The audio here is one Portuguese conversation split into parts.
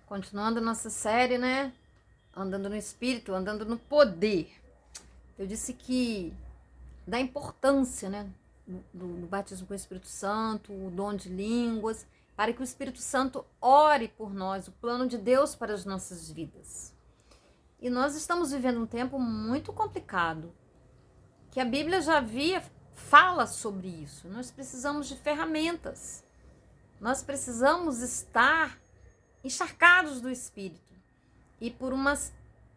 Continuando a nossa série, né? Andando no Espírito, andando no poder. Eu disse que da importância, né? Do batismo com o Espírito Santo, o dom de línguas, para que o Espírito Santo ore por nós, o plano de Deus para as nossas vidas. E nós estamos vivendo um tempo muito complicado, que a Bíblia fala sobre isso. Nós precisamos de ferramentas. Nós precisamos estar encharcados do Espírito. E por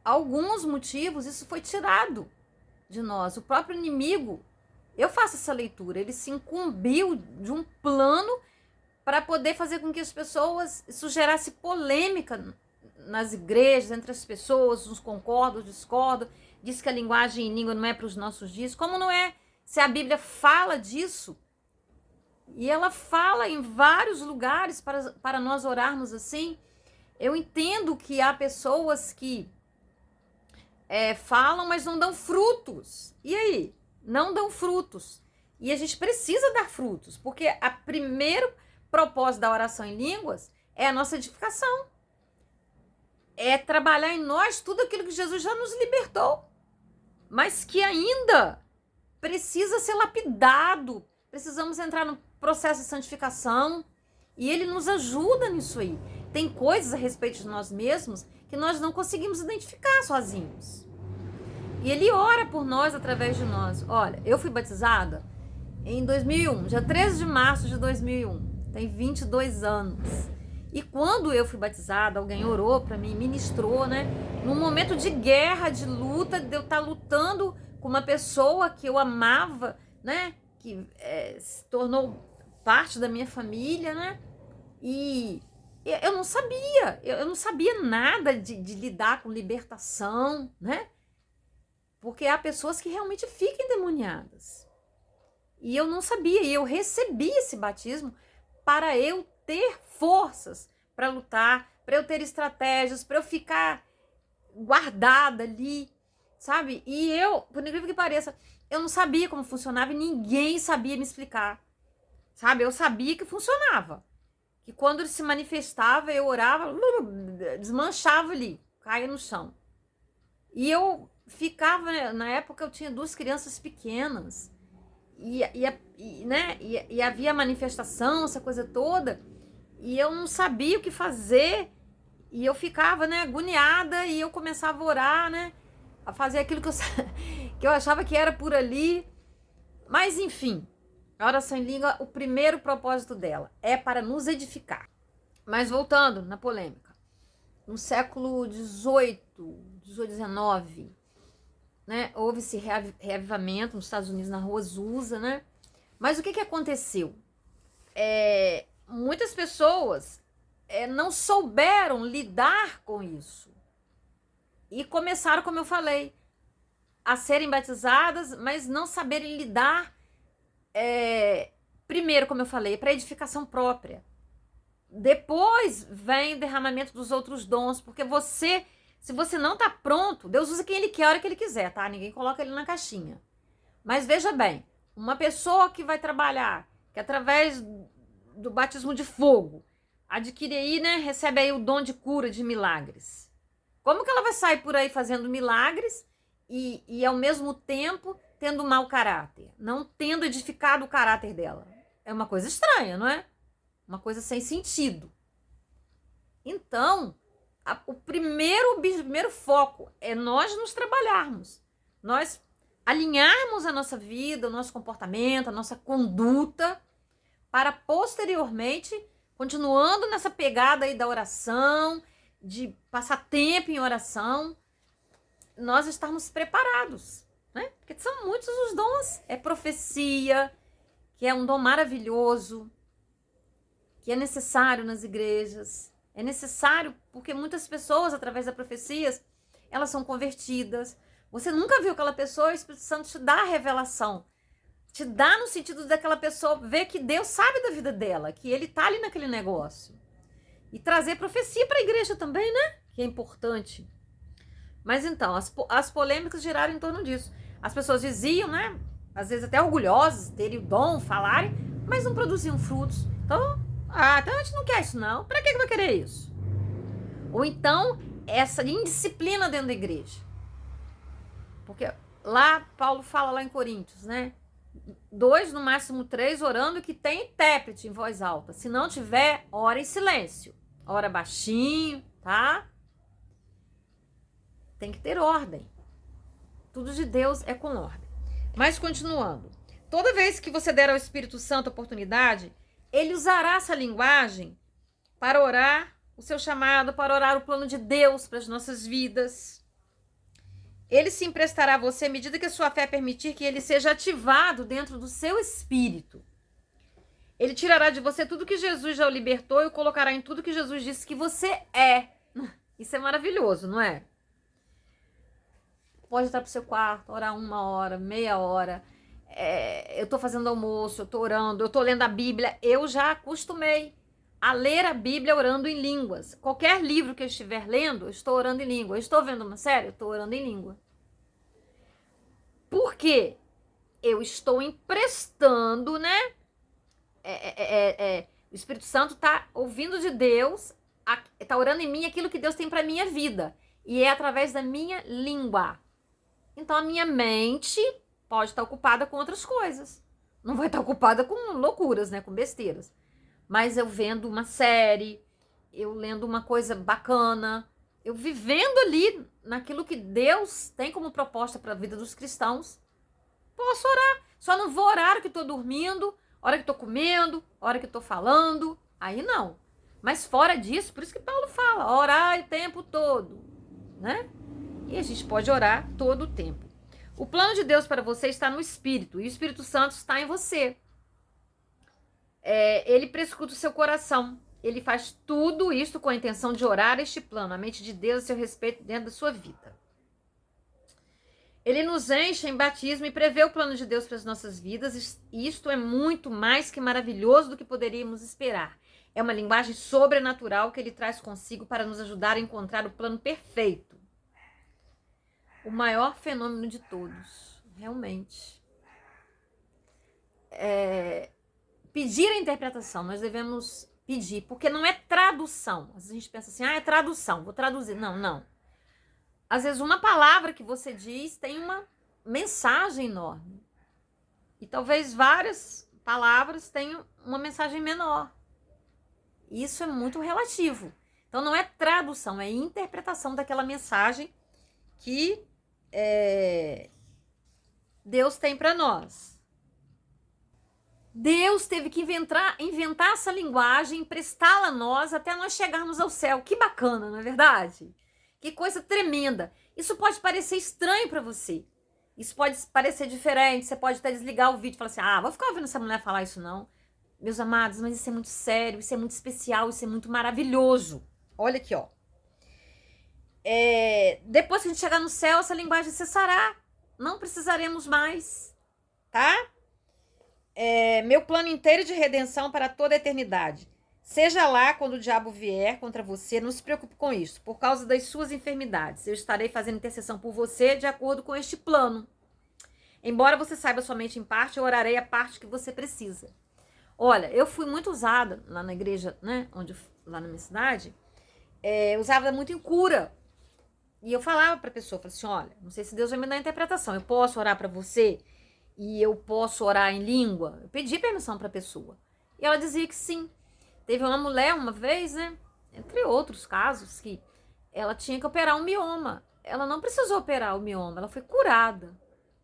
alguns motivos isso foi tirado de nós. O próprio inimigo, eu faço essa leitura, ele se incumbiu de um plano para poder fazer com que as pessoas, isso gerasse polêmica nas igrejas, entre as pessoas, uns concordam, discordam, diz que a linguagem em língua não é para os nossos dias. Como não é? Se a Bíblia fala disso, e ela fala em vários lugares para nós orarmos assim. Eu entendo que há pessoas que falam, mas não dão frutos. E aí? Não dão frutos. E a gente precisa dar frutos, porque o primeiro propósito da oração em línguas é a nossa edificação. É trabalhar em nós tudo aquilo que Jesus já nos libertou, mas que ainda precisa ser lapidado. Precisamos entrar no processo de santificação e ele nos ajuda nisso aí. Tem coisas a respeito de nós mesmos que nós não conseguimos identificar sozinhos. E ele ora por nós através de nós. Olha, eu fui batizada em 2001, dia 13 de março de 2001. Tem 22 anos. E quando eu fui batizada, alguém orou para mim, ministrou, né? Num momento de guerra, de luta, de eu estar lutando com uma pessoa que eu amava, né? Que se tornou parte da minha família, né? E eu não sabia nada de lidar com libertação, né? Porque há pessoas que realmente ficam endemoniadas. E eu não sabia, e eu recebi esse batismo para eu ter forças para lutar, para eu ter estratégias, para eu ficar guardada ali, sabe? E eu, por incrível que pareça, eu não sabia como funcionava e ninguém sabia me explicar, sabe? Eu sabia que funcionava, que quando ele se manifestava, eu orava, desmanchava ali, caía no chão. E eu ficava, na época eu tinha 2 crianças pequenas, e havia manifestação, essa coisa toda, e eu não sabia o que fazer, e eu ficava, né, agoniada, e eu começava a orar, né, a fazer aquilo que eu achava que era por ali. Mas enfim, a oração em língua, o primeiro propósito dela é para nos edificar. Mas voltando na polêmica, no século XVIII, XIX, né, houve esse reavivamento nos Estados Unidos, na Rua Azusa, né? Mas o que aconteceu? Muitas pessoas não souberam lidar com isso. E começaram, como eu falei, a serem batizadas, mas não saberem lidar, primeiro, como eu falei, para edificação própria. Depois vem o derramamento dos outros dons, porque se você não está pronto, Deus usa quem ele quer, a hora que ele quiser, tá? Ninguém coloca ele na caixinha. Mas veja bem, uma pessoa que vai trabalhar, que através do batismo de fogo, adquire aí, né, recebe aí o dom de cura, de milagres. Como que ela vai sair por aí fazendo milagres e ao mesmo tempo tendo mau caráter? Não tendo edificado o caráter dela. É uma coisa estranha, não é? Uma coisa sem sentido. Então, o primeiro foco é nós nos trabalharmos. Nós alinharmos a nossa vida, o nosso comportamento, a nossa conduta, para posteriormente, continuando nessa pegada aí da oração, de passar tempo em oração, nós estarmos preparados, né? Porque são muitos os dons. É profecia, que é um dom maravilhoso, que é necessário nas igrejas. É necessário porque muitas pessoas, através das profecias, elas são convertidas. Você nunca viu aquela pessoa, o Espírito Santo te dá a revelação. Te dá no sentido daquela pessoa ver que Deus sabe da vida dela, que ele tá ali naquele negócio. E trazer profecia para a igreja também, né? Que é importante. Mas então, as polêmicas giraram em torno disso. As pessoas diziam, né? Às vezes até orgulhosas, terem o dom, falarem, mas não produziam frutos. Então a gente não quer isso não. Para que vai querer isso? Ou então, essa indisciplina dentro da igreja. Porque lá, Paulo fala lá em Coríntios, né? 2, no máximo 3, orando, que tem intérprete em voz alta. Se não tiver, ora em silêncio. Ora baixinho, tá? Tem que ter ordem. Tudo de Deus é com ordem. Mas continuando. Toda vez que você der ao Espírito Santo a oportunidade, ele usará essa linguagem para orar o seu chamado, para orar o plano de Deus para as nossas vidas. Ele se emprestará a você à medida que a sua fé permitir que ele seja ativado dentro do seu espírito. Ele tirará de você tudo que Jesus já o libertou e o colocará em tudo que Jesus disse que você é. Isso é maravilhoso, não é? Pode entrar para o seu quarto, orar 1 hora, meia hora. Eu estou fazendo almoço, eu estou orando, eu estou lendo a Bíblia. Eu já acostumei a ler a Bíblia orando em línguas. Qualquer livro que eu estiver lendo, eu estou orando em língua. Eu estou vendo uma série, eu estou orando em língua. Por quê? Eu estou emprestando, né? O Espírito Santo está ouvindo de Deus, está orando em mim aquilo que Deus tem para minha vida. E é através da minha língua. Então a minha mente pode estar ocupada com outras coisas. Não vai estar ocupada com loucuras, né? Com besteiras. Mas eu vendo uma série, eu lendo uma coisa bacana, eu vivendo ali naquilo que Deus tem como proposta para a vida dos cristãos, posso orar. Só não vou orar hora que estou dormindo, hora que estou comendo, hora que estou falando. Aí não. Mas fora disso, por isso que Paulo fala, orar o tempo todo, né? E a gente pode orar todo o tempo. O plano de Deus para você está no Espírito, e o Espírito Santo está em você. Ele prescruta o seu coração. Ele faz tudo isso com a intenção de orar este plano, a mente de Deus a seu respeito dentro da sua vida. Ele nos enche em batismo e prevê o plano de Deus para as nossas vidas. Isto é muito mais que maravilhoso do que poderíamos esperar. É uma linguagem sobrenatural que ele traz consigo para nos ajudar a encontrar o plano perfeito. O maior fenômeno de todos, realmente. Pedir a interpretação, nós devemos pedir, porque não é tradução. Às vezes a gente pensa assim, é tradução, vou traduzir. Não, não. Às vezes uma palavra que você diz tem uma mensagem enorme. E talvez várias palavras tenham uma mensagem menor. Isso é muito relativo. Então não é tradução, é interpretação daquela mensagem que Deus tem para nós. Deus teve que inventar essa linguagem, emprestá-la a nós até nós chegarmos ao céu. Que bacana, não é verdade? Que coisa tremenda. Isso pode parecer estranho para você. Isso pode parecer diferente. Você pode até desligar o vídeo e falar assim, vou ficar ouvindo essa mulher falar isso não. Meus amados, mas isso é muito sério, isso é muito especial, isso é muito maravilhoso. Olha aqui, ó. Depois que a gente chegar no céu, essa linguagem cessará. Não precisaremos mais, tá? Meu plano inteiro de redenção para toda a eternidade. Seja lá quando o diabo vier contra você, não se preocupe com isso. Por causa das suas enfermidades, eu estarei fazendo intercessão por você de acordo com este plano. Embora você saiba somente em parte, eu orarei a parte que você precisa. Olha, eu fui muito usada lá na igreja, né? Lá na minha cidade, usava muito em cura. E eu falava para a pessoa, falava assim, olha, não sei se Deus vai me dar a interpretação. Eu posso orar para você? E eu posso orar em língua? Eu pedi permissão para a pessoa. E ela dizia que sim. Teve uma mulher uma vez, né? Entre outros casos, que ela tinha que operar um mioma. Ela não precisou operar o mioma, ela foi curada.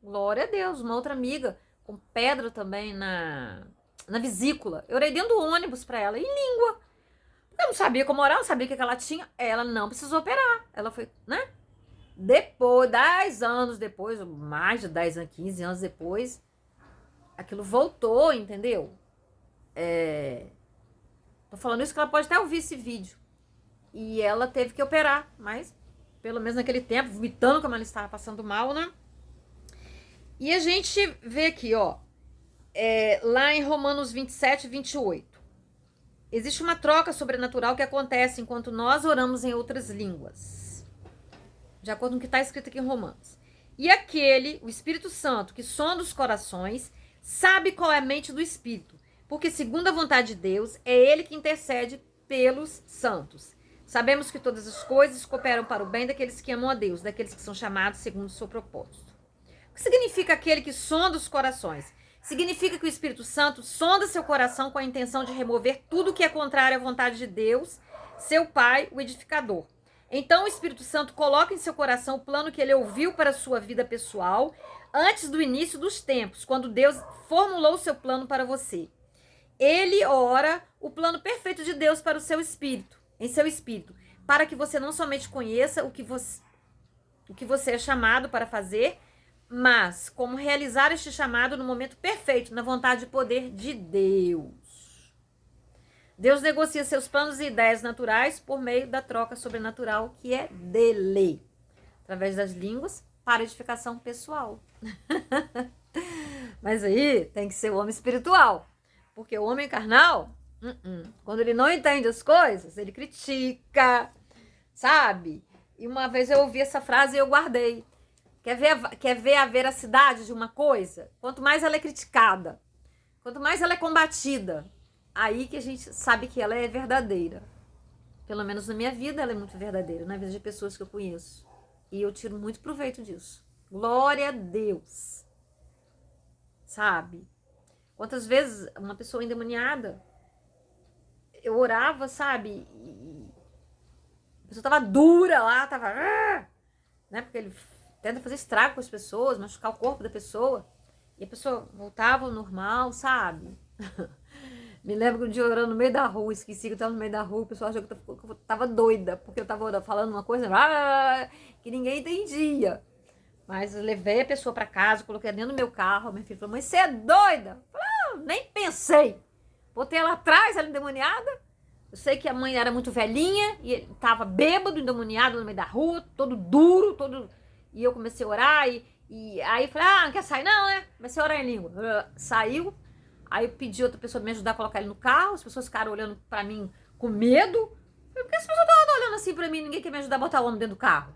Glória a Deus. Uma outra amiga com pedra também na vesícula. Eu orei dentro do ônibus para ela, em língua. Eu não sabia como orar, não sabia o que ela tinha. Ela não precisou operar. Ela foi, né? Depois, 10 anos depois, mais de 10 anos, 15 anos depois, aquilo voltou, entendeu? Tô falando isso que ela pode até ouvir esse vídeo. E ela teve que operar, mas pelo menos naquele tempo, vomitando como ela estava passando mal, né? E a gente vê aqui, ó, lá em Romanos 27, 28. Existe uma troca sobrenatural que acontece enquanto nós oramos em outras línguas. De acordo com o que está escrito aqui em Romanos. E aquele, o Espírito Santo, que sonda os corações, sabe qual é a mente do Espírito. Porque segundo a vontade de Deus, é ele que intercede pelos santos. Sabemos que todas as coisas cooperam para o bem daqueles que amam a Deus, daqueles que são chamados segundo o seu propósito. O que significa aquele que sonda os corações? Significa que o Espírito Santo sonda seu coração com a intenção de remover tudo que é contrário à vontade de Deus, seu Pai, o edificador. Então o Espírito Santo coloca em seu coração o plano que ele ouviu para a sua vida pessoal antes do início dos tempos, quando Deus formulou o seu plano para você. Ele ora o plano perfeito de Deus para o seu espírito, em seu espírito, para que você não somente conheça o que você é chamado para fazer, mas como realizar este chamado no momento perfeito, na vontade e poder de Deus. Deus negocia seus planos e ideias naturais por meio da troca sobrenatural que é dele, através das línguas, para edificação pessoal. Mas aí tem que ser o homem espiritual, porque o homem carnal, quando ele não entende as coisas, ele critica, sabe? E uma vez eu ouvi essa frase e eu guardei. Quer ver a veracidade de uma coisa? Quanto mais ela é criticada, quanto mais ela é combatida, aí que a gente sabe que ela é verdadeira. Pelo menos na minha vida ela é muito verdadeira, na vida de pessoas que eu conheço. E eu tiro muito proveito disso. Glória a Deus. Sabe? Quantas vezes uma pessoa endemoniada, eu orava, sabe? E a pessoa tava dura lá, tava... né? Porque ele tenta fazer estrago com as pessoas, machucar o corpo da pessoa. E a pessoa voltava ao normal, sabe? Me lembro que um dia eu orando no meio da rua, esqueci que eu tava no meio da rua, o pessoal achou que eu tava doida, porque eu tava falando uma coisa que ninguém entendia. Mas eu levei a pessoa pra casa, coloquei ela dentro do meu carro, minha filha falou, mas você é doida? Eu falei, nem pensei. Botei ela atrás, ela endemoniada. Eu sei que a mãe era muito velhinha, e ele tava bêbado, endemoniado no meio da rua, todo duro, todo... E eu comecei a orar, e aí falei, não quer sair não, né? Comecei a orar em língua. Saiu. Aí eu pedi outra pessoa me ajudar a colocar ele no carro. As pessoas ficaram olhando pra mim com medo. Por que as pessoas estavam olhando assim pra mim? Ninguém quer me ajudar a botar o homem dentro do carro.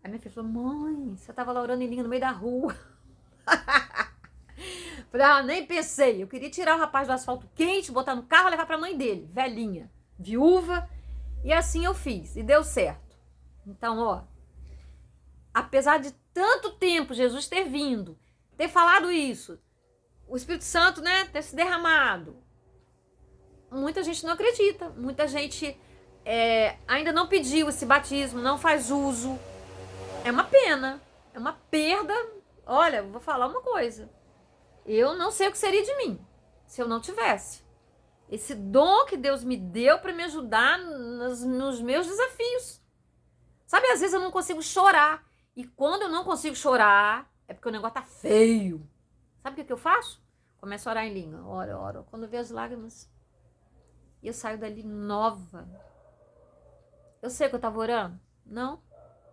Aí minha filha falou, mãe, você tava lá orando em língua no meio da rua. Falei, nem pensei. Eu queria tirar o rapaz do asfalto quente, botar no carro e levar pra mãe dele, velhinha, viúva. E assim eu fiz. E deu certo. Então, ó, apesar de tanto tempo Jesus ter vindo, ter falado isso, o Espírito Santo, né, ter se derramado, muita gente não acredita, muita gente ainda não pediu esse batismo, não faz uso. É uma pena, é uma perda. Olha, vou falar uma coisa, eu não sei o que seria de mim se eu não tivesse esse dom que Deus me deu para me ajudar nos meus desafios. Sabe, às vezes eu não consigo chorar, e quando eu não consigo chorar é porque o negócio tá feio. Sabe o que eu faço? Começo a orar em língua. Oro. Quando eu vejo as lágrimas, eu saio dali nova. Eu sei que eu estava orando? Não.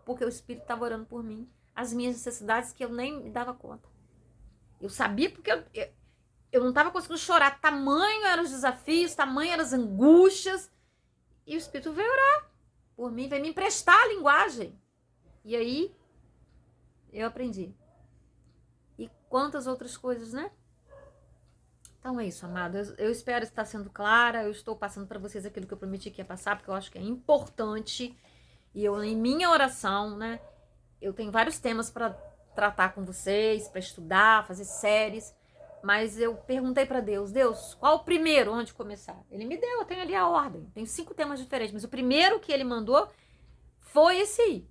Porque o Espírito estava orando por mim. As minhas necessidades que eu nem me dava conta. Eu sabia porque eu não estava conseguindo chorar. Tamanho eram os desafios, tamanho eram as angústias. E o Espírito veio orar por mim, veio me emprestar a linguagem. E aí, eu aprendi. E quantas outras coisas, né? Então é isso, amado. Eu espero estar sendo clara. Eu estou passando para vocês aquilo que eu prometi que ia passar, porque eu acho que é importante. E eu, em minha oração, né? Eu tenho vários temas para tratar com vocês, para estudar, fazer séries. Mas eu perguntei para Deus, qual o primeiro onde começar? Ele me deu, eu tenho ali a ordem. Tem 5 temas diferentes, mas o primeiro que ele mandou foi esse aí.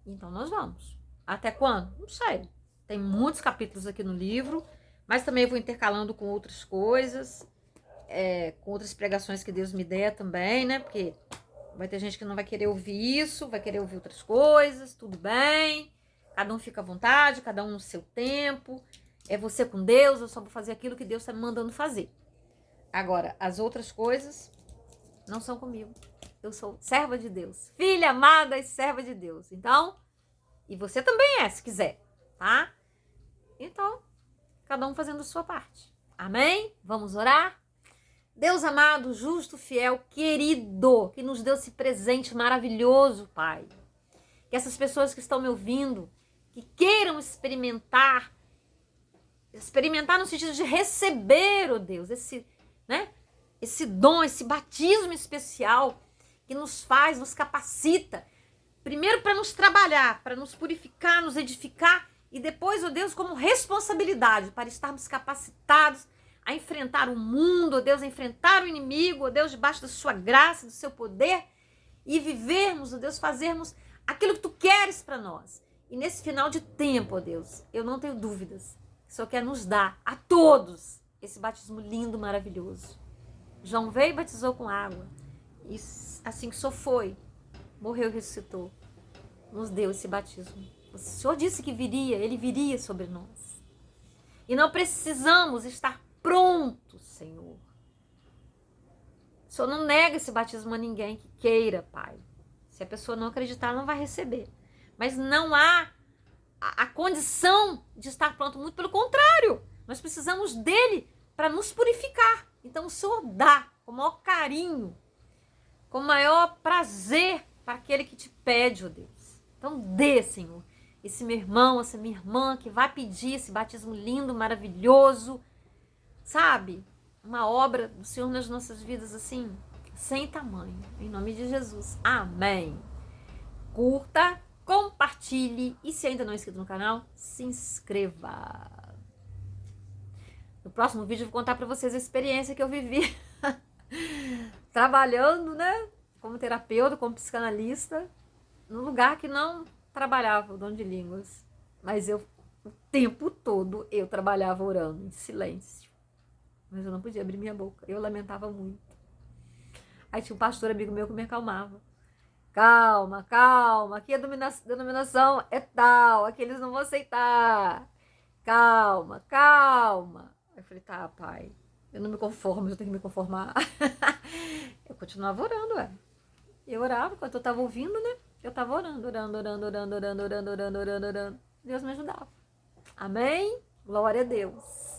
Então nós vamos. Até quando? Não sei. Tem muitos capítulos aqui no livro, mas também vou intercalando com outras coisas, com outras pregações que Deus me der também, né? Porque vai ter gente que não vai querer ouvir isso, vai querer ouvir outras coisas, tudo bem. Cada um fica à vontade, cada um no seu tempo. É você com Deus, eu só vou fazer aquilo que Deus está me mandando fazer. Agora, as outras coisas não são comigo. Eu sou serva de Deus, filha amada e serva de Deus. Então, e você também se quiser, tá? Então, cada um fazendo a sua parte. Amém? Vamos orar? Deus amado, justo, fiel, querido, que nos deu esse presente maravilhoso, Pai. Que essas pessoas que estão me ouvindo, que queiram experimentar no sentido de receber, ó Deus, esse dom, esse batismo especial, que nos faz, nos capacita. Primeiro para nos trabalhar, para nos purificar, nos edificar. E depois, ó Deus, como responsabilidade para estarmos capacitados a enfrentar o mundo, ó Deus, a enfrentar o inimigo, ó Deus, debaixo da sua graça, do seu poder. E vivermos, ó Deus, fazermos aquilo que tu queres para nós. E nesse final de tempo, ó Deus, eu não tenho dúvidas. O Senhor quer nos dar a todos esse batismo lindo, maravilhoso. João veio e batizou com água. E assim que só foi, morreu e ressuscitou. Nos deu esse batismo. O Senhor disse que viria, Ele viria sobre nós. E não precisamos estar prontos, Senhor. O Senhor não nega esse batismo a ninguém que queira, Pai. Se a pessoa não acreditar, não vai receber. Mas não há a condição de estar pronto, muito pelo contrário. Nós precisamos dele para nos purificar. Então o Senhor dá com o maior carinho, com o maior prazer para aquele que te pede, ó Deus. Então dê, Senhor, esse meu irmão, essa minha irmã que vai pedir esse batismo lindo, maravilhoso, sabe? Uma obra do Senhor nas nossas vidas assim, sem tamanho. Em nome de Jesus. Amém. Curta, compartilhe e se ainda não é inscrito no canal, se inscreva. No próximo vídeo eu vou contar para vocês a experiência que eu vivi trabalhando, né, como terapeuta, como psicanalista, num lugar que não trabalhava o dom de línguas, mas o tempo todo eu trabalhava orando em silêncio, mas eu não podia abrir minha boca, eu lamentava muito. Aí tinha um pastor amigo meu que me acalmava. Calma, calma, aqui a denominação é tal, aqui eles não vão aceitar. Calma, calma. Aí eu falei, tá, pai, eu não me conformo, eu tenho que me conformar. Eu continuava orando, ué. Eu orava, enquanto eu tava ouvindo, né? Eu tava orando. Deus me ajudava. Amém? Glória a Deus.